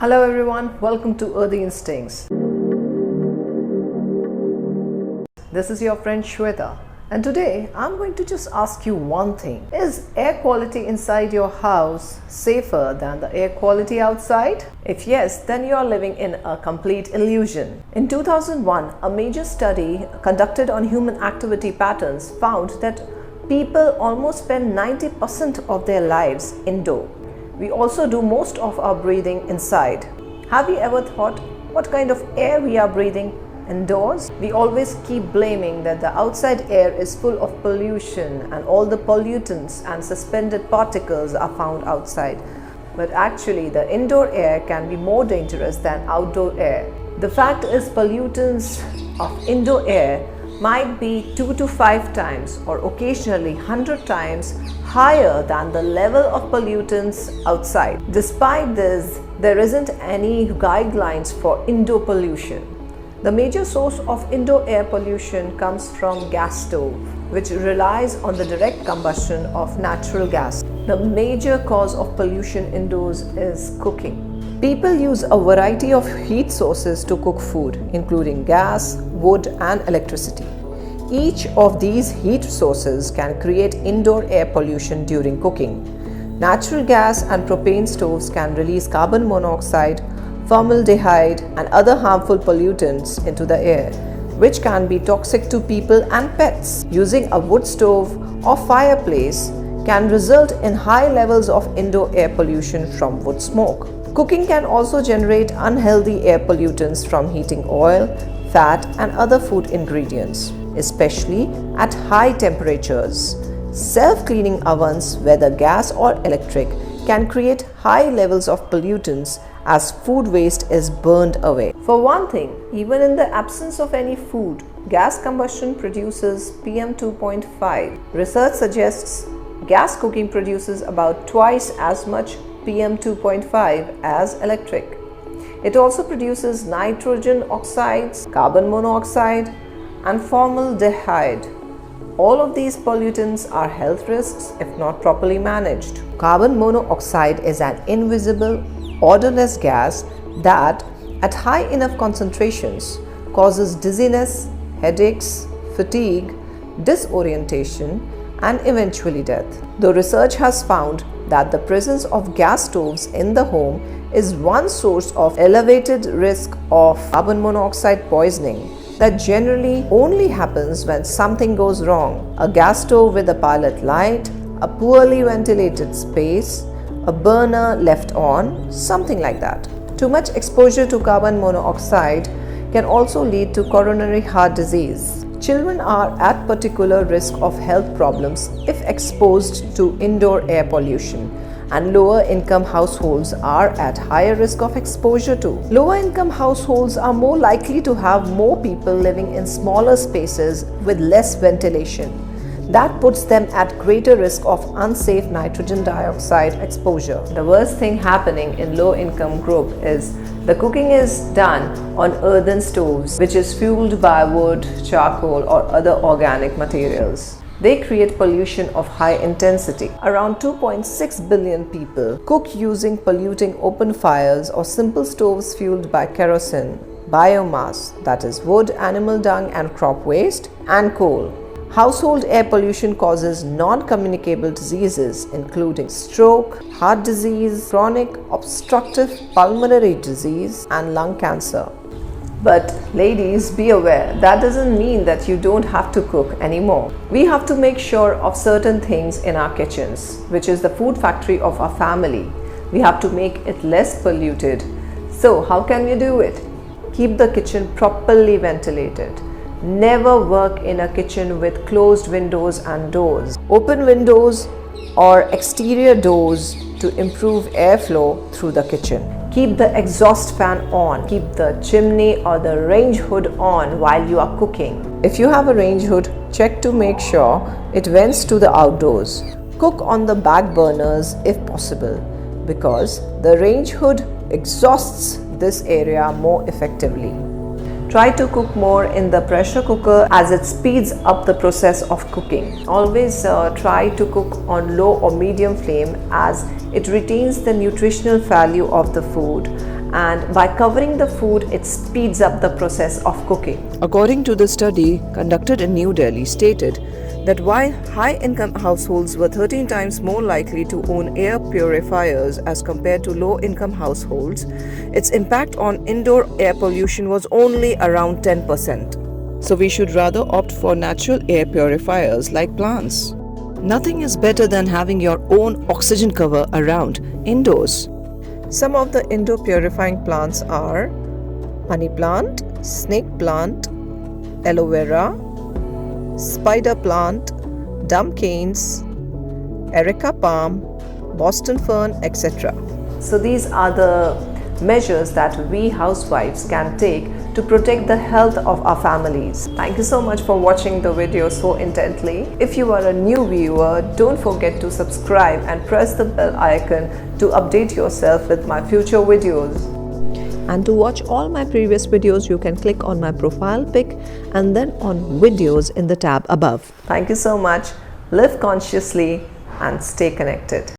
Hello everyone, welcome to Earthy Instincts. This is your friend Shweta, and today I'm going to just ask you one thing. Is air quality inside your house safer than the air quality outside? If yes, then you are living in a complete illusion. In 2001, a major study conducted on human activity patterns found that people almost spend 90% of their lives indoor. We also do most of our breathing inside. Have you ever thought what kind of air we are breathing indoors? We always keep blaming that the outside air is full of pollution and all the pollutants and suspended particles are found outside. But actually, the indoor air can be more dangerous than outdoor air. The fact is, pollutants of indoor air might be 2 to 5 times or occasionally 100 times higher than the level of pollutants outside. Despite this, there isn't any guidelines for indoor pollution. The major source of indoor air pollution comes from gas stove, which relies on the direct combustion of natural gas. The major cause of pollution indoors is cooking. People use a variety of heat sources to cook food, including gas, wood, and electricity. Each of these heat sources can create indoor air pollution during cooking. Natural gas and propane stoves can release carbon monoxide, formaldehyde, and other harmful pollutants into the air, which can be toxic to people and pets. Using a wood stove or fireplace can result in high levels of indoor air pollution from wood smoke. Cooking can also generate unhealthy air pollutants from heating oil, fat, and other food ingredients, especially at high temperatures. Self-cleaning ovens, whether gas or electric, can create high levels of pollutants as food waste is burned away. For one thing, even in the absence of any food, gas combustion produces PM 2.5. Research suggests gas cooking produces about twice as much PM 2.5 as electric. It also produces nitrogen oxides, carbon monoxide, and formaldehyde. All of these pollutants are health risks if not properly managed. Carbon monoxide is an invisible, odorless gas that, at high enough concentrations, causes dizziness, headaches, fatigue, disorientation, and eventually death. The research has found that the presence of gas stoves in the home is one source of elevated risk of carbon monoxide poisoning that generally only happens when something goes wrong. A gas stove with a pilot light, a poorly ventilated space, a burner left on, something like that. Too much exposure to carbon monoxide can also lead to coronary heart disease. Children are at particular risk of health problems if exposed to indoor air pollution, and lower income households are at higher risk of exposure to. Lower income households are more likely to have more people living in smaller spaces with less ventilation. That puts them at greater risk of unsafe nitrogen dioxide exposure. The worst thing happening in low income group is the cooking is done on earthen stoves, which is fueled by wood, charcoal, or other organic materials. They create pollution of high intensity. Around 2.6 billion people cook using polluting open fires or simple stoves fueled by kerosene, biomass, that is wood, animal dung, and crop waste, and coal. Household air pollution causes non-communicable diseases including stroke, heart disease, chronic obstructive pulmonary disease, and lung cancer. But ladies, be aware, that doesn't mean that you don't have to cook anymore. We have to make sure of certain things in our kitchens, which is the food factory of our family. We have to make it less polluted. So how can we do it? Keep the kitchen properly ventilated. Never work in a kitchen with closed windows and doors. Open windows or exterior doors to improve airflow through the kitchen. Keep the exhaust fan on. Keep the chimney or the range hood on while you are cooking. If you have a range hood, check to make sure it vents to the outdoors. Cook on the back burners if possible, because the range hood exhausts this area more effectively. Try to cook more in the pressure cooker as it speeds up the process of cooking. Always try to cook on low or medium flame as it retains the nutritional value of the food and by covering the food, it speeds up the process of cooking. According to the study conducted in New Delhi, stated that while high-income households were 13 times more likely to own air purifiers as compared to low-income households, its impact on indoor air pollution was only around 10%. So we should rather opt for natural air purifiers like plants. Nothing is better than having your own oxygen cover around indoors. Some of the indoor purifying plants are honey plant, snake plant, aloe vera, spider plant, dumb canes, erica palm, Boston fern, etc. So these are the measures that we housewives can take to protect the health of our families. Thank you so much for watching the video so intently. If you are a new viewer, don't forget to subscribe and press the bell icon to update yourself with my future videos. And to watch all my previous videos, you can click on my profile pic and then on videos in the tab above. Thank you so much. Live consciously and stay connected.